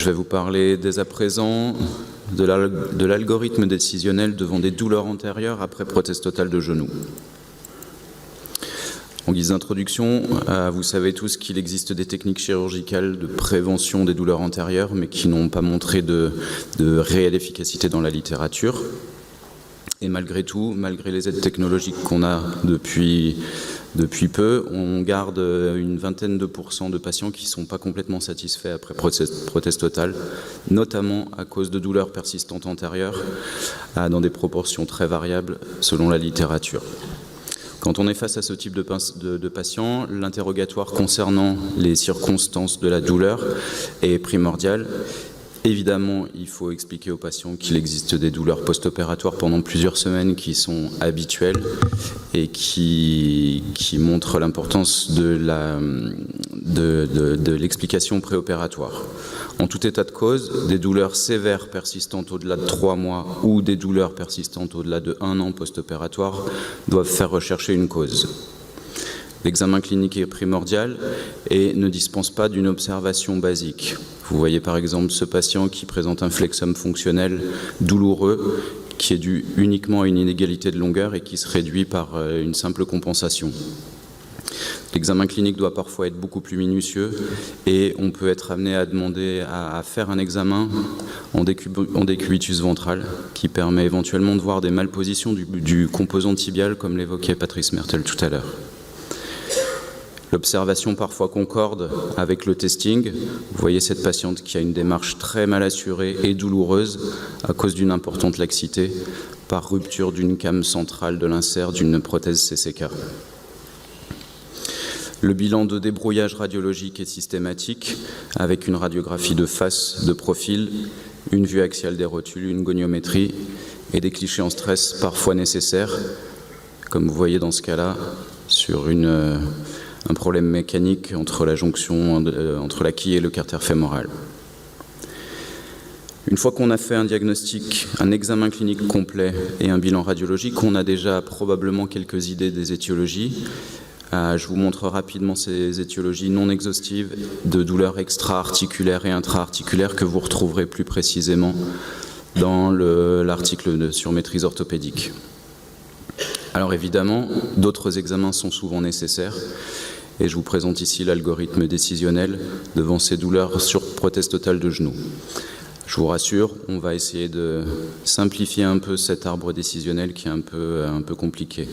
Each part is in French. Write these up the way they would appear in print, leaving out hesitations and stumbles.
vais vous parler dès à présent de l'algorithme décisionnel devant des douleurs antérieures après prothèse totale de genou. En guise d'introduction, vous savez tous qu'il existe des techniques chirurgicales de prévention des douleurs antérieures, mais qui n'ont pas montré de réelle efficacité dans la littérature. Et malgré tout, malgré les aides technologiques qu'on a depuis peu, on garde une vingtaine de % de patients qui ne sont pas complètement satisfaits après prothèse totale, notamment à cause de douleurs persistantes antérieures, dans des proportions très variables selon la littérature. Quand on est face à ce type de patient, l'interrogatoire concernant les circonstances de la douleur est primordial. Évidemment, il faut expliquer aux patients qu'il existe des douleurs post-opératoires pendant plusieurs semaines qui sont habituelles et qui montrent l'importance de l'explication préopératoire. En tout état de cause, des douleurs sévères persistantes au-delà de 3 mois ou des douleurs persistantes au-delà de 1 an post-opératoire doivent faire rechercher une cause. L'examen clinique est primordial et ne dispense pas d'une observation basique. Vous voyez par exemple ce patient qui présente un flexum fonctionnel douloureux qui est dû uniquement à une inégalité de longueur et qui se réduit par une simple compensation. L'examen clinique doit parfois être beaucoup plus minutieux et on peut être amené à demander à faire un examen en décubitus ventral qui permet éventuellement de voir des malpositions du composant tibial comme l'évoquait Patrice Mertel tout à l'heure. L'observation parfois concorde avec le testing. Vous voyez cette patiente qui a une démarche très mal assurée et douloureuse à cause d'une importante laxité par rupture d'une came centrale de l'insert d'une prothèse CCK. Le bilan de débrouillage radiologique est systématique avec une radiographie de face, de profil, une vue axiale des rotules, une goniométrie et des clichés en stress parfois nécessaires, comme vous voyez dans ce cas-là, sur un problème mécanique entre la jonction entre la quille et le carter fémoral. Une fois qu'on a fait un diagnostic, un examen clinique complet et un bilan radiologique, on a déjà probablement quelques idées des étiologies. Je vous montre rapidement ces étiologies non exhaustives de douleurs extra-articulaires et intra-articulaires que vous retrouverez plus précisément dans l'article sur maîtrise orthopédique. Alors évidemment, d'autres examens sont souvent nécessaires et je vous présente ici l'algorithme décisionnel devant ces douleurs sur prothèse totale de genou. Je vous rassure, on va essayer de simplifier un peu cet arbre décisionnel qui est un peu compliqué.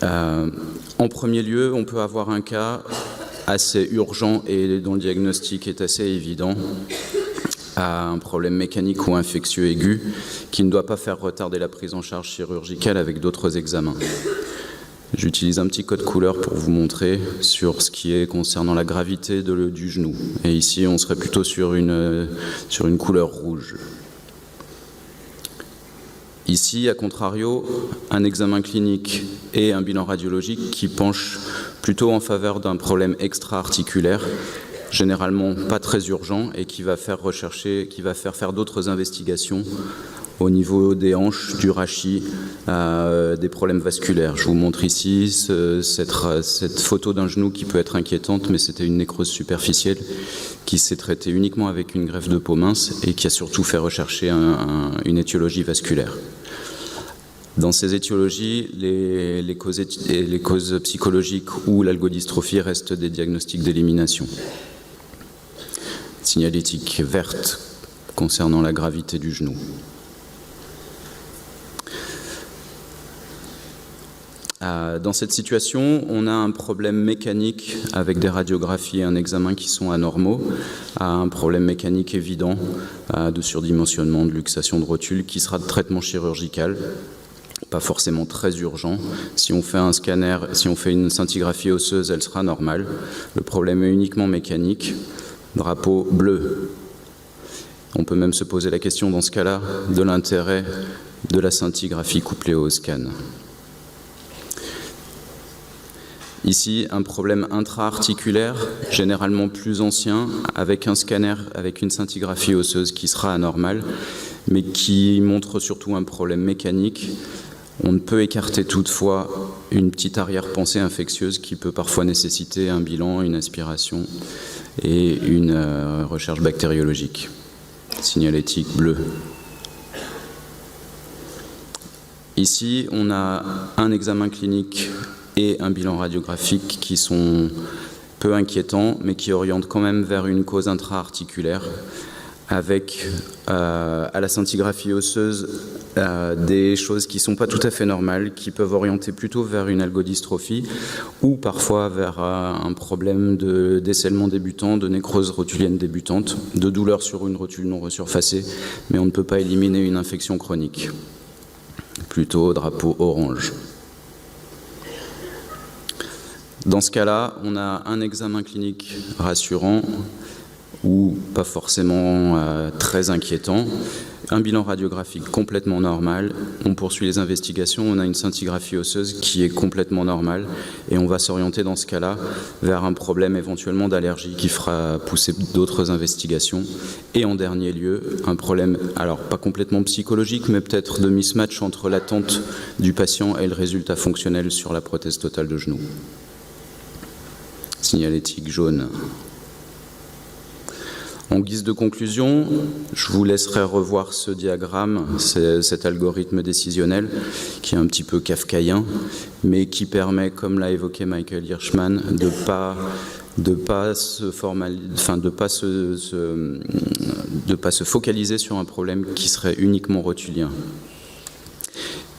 En premier lieu, on peut avoir un cas assez urgent et dont le diagnostic est assez évident, à un problème mécanique ou infectieux aigu qui ne doit pas faire retarder la prise en charge chirurgicale avec d'autres examens. J'utilise un petit code couleur pour vous montrer sur ce qui est concernant la gravité du genou. Et ici, on serait plutôt sur une couleur rouge. Ici, à contrario, un examen clinique et un bilan radiologique qui penchent plutôt en faveur d'un problème extra-articulaire, généralement pas très urgent et qui va faire faire d'autres investigations au niveau des hanches, du rachis, des problèmes vasculaires. Je vous montre ici cette photo d'un genou qui peut être inquiétante, mais c'était une nécrose superficielle qui s'est traitée uniquement avec une greffe de peau mince et qui a surtout fait rechercher une étiologie vasculaire. Dans ces étiologies, les causes psychologiques ou l'algodystrophie restent des diagnostics d'élimination. Signalétique verte concernant la gravité du genou. Dans cette situation, on a un problème mécanique avec des radiographies et un examen qui sont anormaux, un problème mécanique évident de surdimensionnement, de luxation de rotule qui sera de traitement chirurgical, pas forcément très urgent. Si on fait un scanner, si on fait une scintigraphie osseuse, elle sera normale. Le problème est uniquement mécanique. Drapeau bleu. On peut même se poser la question dans ce cas-là de l'intérêt de la scintigraphie couplée au scan. Ici, un problème intra-articulaire, généralement plus ancien, avec un scanner, avec une scintigraphie osseuse qui sera anormale, mais qui montre surtout un problème mécanique. On ne peut écarter toutefois une petite arrière-pensée infectieuse qui peut parfois nécessiter un bilan, une aspiration et une recherche bactériologique. Signalétique bleu. Ici, on a un examen clinique et un bilan radiographique qui sont peu inquiétants, mais qui orientent quand même vers une cause intra-articulaire, avec à la scintigraphie osseuse des choses qui ne sont pas tout à fait normales, qui peuvent orienter plutôt vers une algodystrophie ou parfois vers un problème de décèlement débutant, de nécrose rotulienne débutante, de douleur sur une rotule non resurfacée, mais on ne peut pas éliminer une infection chronique. Plutôt drapeau orange. Dans ce cas-là, on a un examen clinique rassurant ou pas forcément très inquiétant, un bilan radiographique complètement normal, on poursuit les investigations, on a une scintigraphie osseuse qui est complètement normale et on va s'orienter dans ce cas-là vers un problème éventuellement d'allergie qui fera pousser d'autres investigations et en dernier lieu, un problème, alors pas complètement psychologique, mais peut-être de mismatch entre l'attente du patient et le résultat fonctionnel sur la prothèse totale de genou. Signalétique jaune. En guise de conclusion, je vous laisserai revoir ce diagramme, cet algorithme décisionnel qui est un petit peu kafkaïen, mais qui permet, comme l'a évoqué Michael Hirschman, de pas se focaliser sur un problème qui serait uniquement rotulien.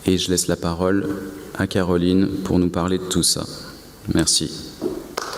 Et je laisse la parole à Caroline pour nous parler de tout ça. Merci.